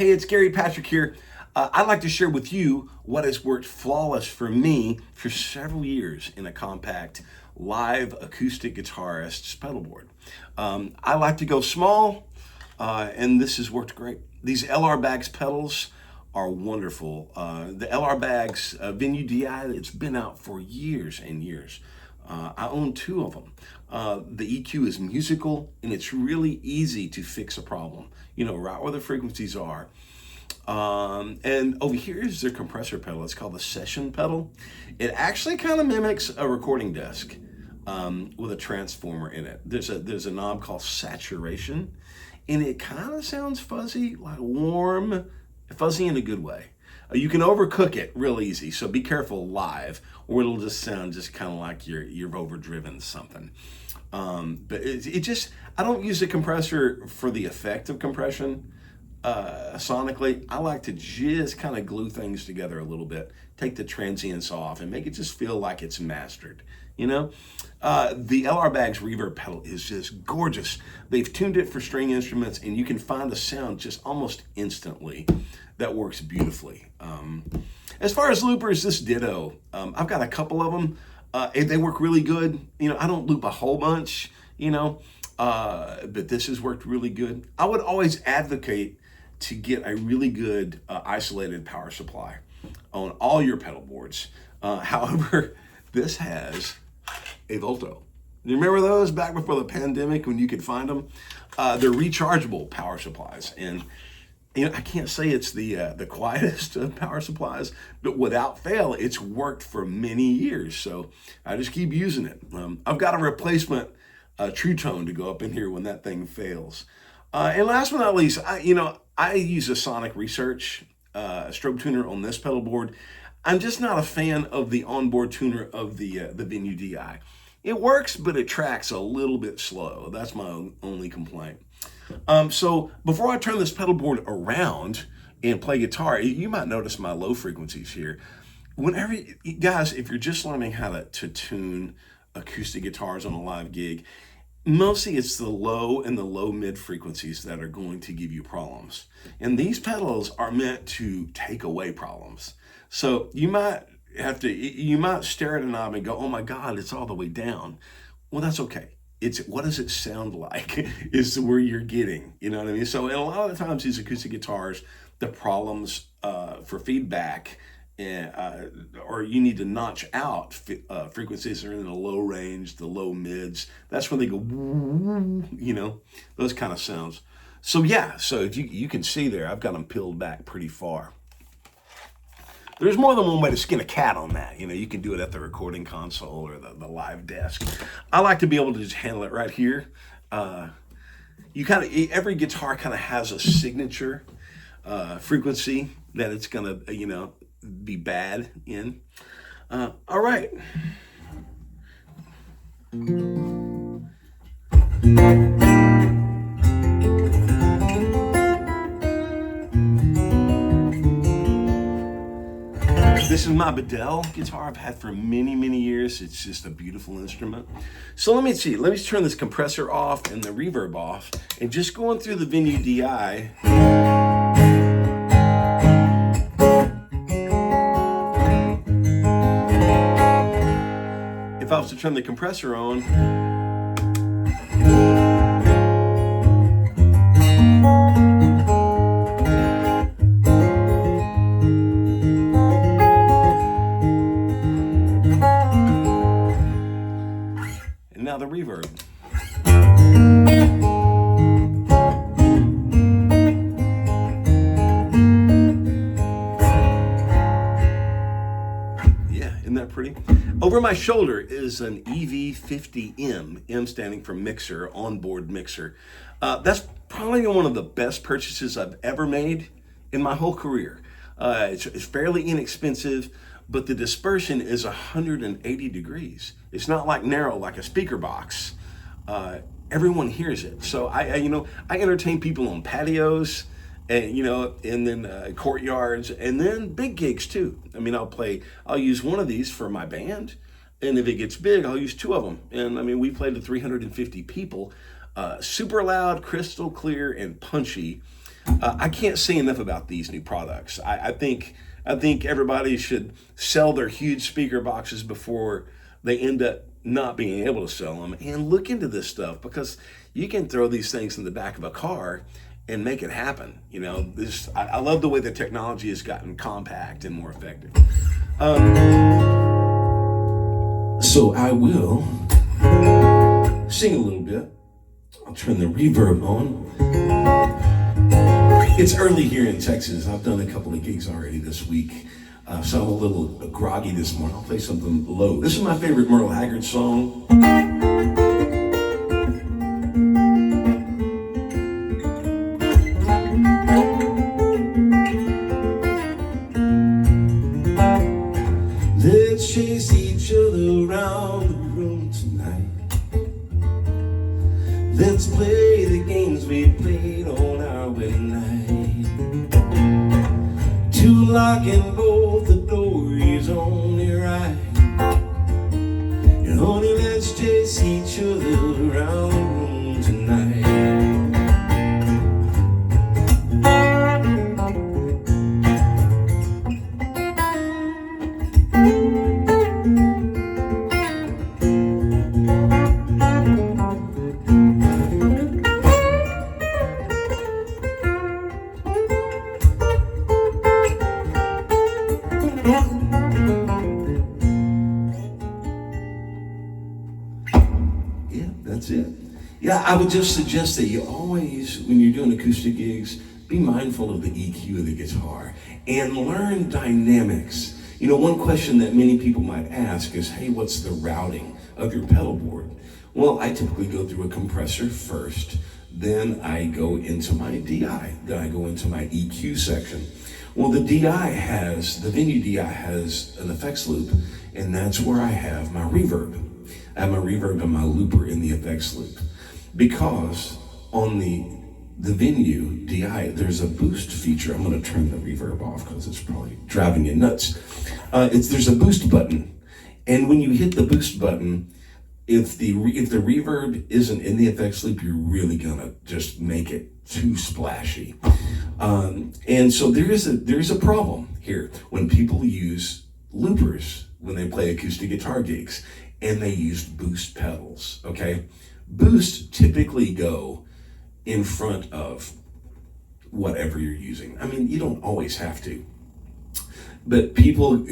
Hey, it's Gary Patrick here. I'd like to share with you what has worked flawless for me for several years in a compact live acoustic guitarist's pedalboard. I like to go small, and this has worked great. These LR Bags pedals are wonderful. The LR Bags Venue DI, it's been out for years and years. I own two of them. The EQ is musical, and it's really easy to fix a problem, right where the frequencies are. And over here is their compressor pedal. It's called the session pedal. It actually kind of mimics a recording desk with a transformer in it. There's a knob called saturation, and it kind of sounds fuzzy, like warm, fuzzy in a good way. You can overcook it real easy, so be careful live, or it'll just sound just kind of like you've overdriven something. But I don't use the compressor for the effect of compression. Sonically, I like to just kind of glue things together a little bit, take the transients off, and make it just feel like it's mastered. The LR Bags Reverb pedal is just gorgeous. They've tuned it for string instruments, and you can find a sound just almost instantly that works beautifully. As far as loopers, this ditto. I've got a couple of them. They work really good. I don't loop a whole bunch, but this has worked really good. I would always advocate to get a really good isolated power supply on all your pedal boards. However, this has a Volto. You remember those back before the pandemic when you could find them? They're rechargeable power supplies, and I can't say it's the quietest of power supplies, but without fail, it's worked for many years. So I just keep using it. I've got a replacement True Tone to go up in here when that thing fails. And last but not least, I use a Sonic Research Strobe Tuner on this pedal board. I'm just not a fan of the onboard tuner of the Venue DI. It works, but it tracks a little bit slow. That's my only complaint. So before I turn this pedal board around and play guitar, you might notice my low frequencies here. Guys, if you're just learning how to tune acoustic guitars on a live gig, mostly it's the low and the low mid frequencies that are going to give you problems. And these pedals are meant to take away problems. So you might stare at a knob and go, oh my God, it's all the way down. Well, that's okay. It's what does it sound like is where you're getting, you know what I mean? So, and a lot of the times these acoustic guitars, the problems for feedback, or you need to notch out frequencies that are in the low range, the low mids. That's when they go, those kind of sounds. So yeah, so if you can see there, I've got them peeled back pretty far. There's more than one way to skin a cat on that. You can do it at the recording console or the live desk. I like to be able to just handle it right here. Every guitar kind of has a signature frequency that it's gonna, be bad in. All right. This is my Befell guitar I've had for many, many years. It's just a beautiful instrument. So let me turn this compressor off and the reverb off, and just going through the Venue DI. If I was to turn the compressor on, and now the reverb. Yeah, isn't that pretty? Over my shoulder is an EV50M, M standing for mixer, onboard mixer. That's probably one of the best purchases I've ever made in my whole career. It's fairly inexpensive, but the dispersion is 180 degrees. It's not like narrow like a speaker box. Everyone hears it. So I entertain people on patios, and and then courtyards, and then big gigs too. I'll use one of these for my band, and if it gets big, I'll use two of them. And we played to 350 people. Super loud, crystal clear, and punchy. I can't say enough about these new products. I think everybody should sell their huge speaker boxes before they end up not being able to sell them, and look into this stuff, because you can throw these things in the back of a car and make it happen. You know, I love the way the technology has gotten compact and more effective. So I will sing a little bit. I'll turn the reverb on. It's early here in Texas. I've done a couple of gigs already this week, so I'm a little groggy this morning. I'll play something low. This is my favorite Merle Haggard song. Let's chase each other around the room tonight. Let's play the games we played on our wedding night. Two locking both the doors only right. And honey, let's chase each other around the room tonight. Yeah, that's it. Yeah, I would just suggest that you always, when you're doing acoustic gigs, be mindful of the EQ of the guitar and learn dynamics. You know, one question that many people might ask is, hey, what's the routing of your pedal board? Well, I typically go through a compressor first, then I go into my DI, then I go into my EQ section. Well, the venue DI has an effects loop, and that's where I have my reverb. I have my reverb and my looper in the effects loop. Because on the venue DI, there's a boost feature. I'm gonna turn the reverb off because it's probably driving you nuts. There's a boost button. And when you hit the boost button, if the reverb isn't in the effects loop, you're really gonna just make it too splashy. And so there is a problem here when people use loopers when they play acoustic guitar gigs, and they use boost pedals, okay? Boosts typically go in front of whatever you're using. I mean, you don't always have to, but people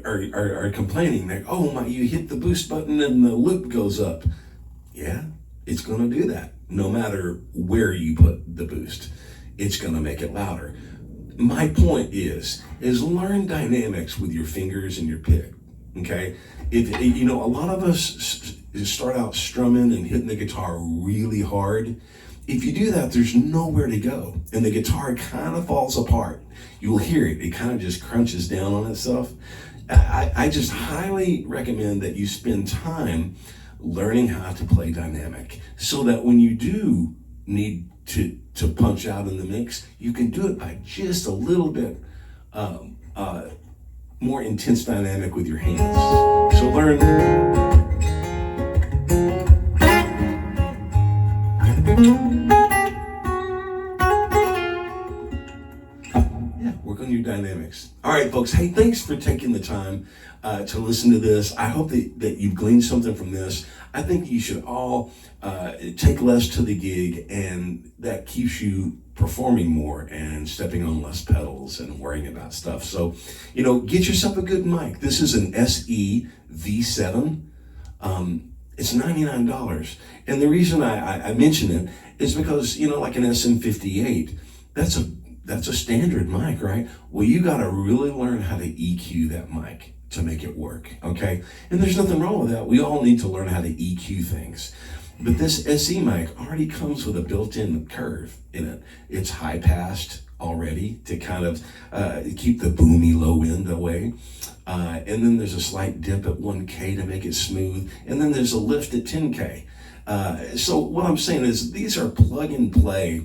are complaining like, oh my, you hit the boost button and the loop goes up. Yeah, it's gonna do that. No matter where you put the boost, it's gonna make it louder. My point is learn dynamics with your fingers and your pick, okay? If you know, a lot of us start out strumming and hitting the guitar really hard. If you do that, there's nowhere to go, and the guitar kind of falls apart. You'll hear it. It kind of just crunches down on itself. I just highly recommend that you spend time learning how to play dynamic, so that when you do need to punch out in the mix, you can do it by just a little bit more intense dynamic with your hands. So learn. Yeah, work on your dynamics. All right, folks. Hey, thanks for taking the time to listen to this. I hope that you've gleaned something from this. I think you should all take less to the gig, and that keeps you performing more and stepping on less pedals and worrying about stuff. So, you know, get yourself a good mic. This is an SE V7. It's $99. And the reason I mention it is because, you know, like an SM58, that's a standard mic, right? Well, you got to really learn how to EQ that mic to make it work, okay? And there's nothing wrong with that. We all need to learn how to EQ things. But this SE mic already comes with a built-in curve in it. It's high-passed already to kind of keep the boomy low end away. And then there's a slight dip at 1K to make it smooth. And then there's a lift at 10K. So what I'm saying is these are plug-and-play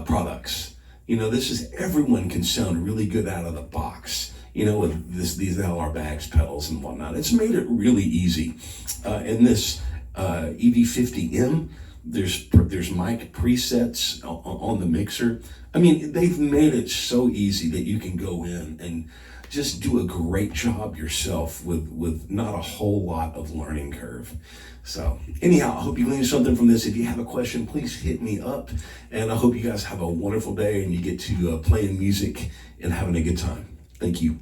products. You know, everyone can sound really good out of the box, you know, with these LR bags, pedals, and whatnot. It's made it really easy. And this EV50M, There's mic presets on the mixer. I mean, they've made it so easy that you can go in and just do a great job yourself with not a whole lot of learning curve. So anyhow, I hope you learned something from this. If you have a question, please hit me up. And I hope you guys have a wonderful day and you get to playing music and having a good time. Thank you.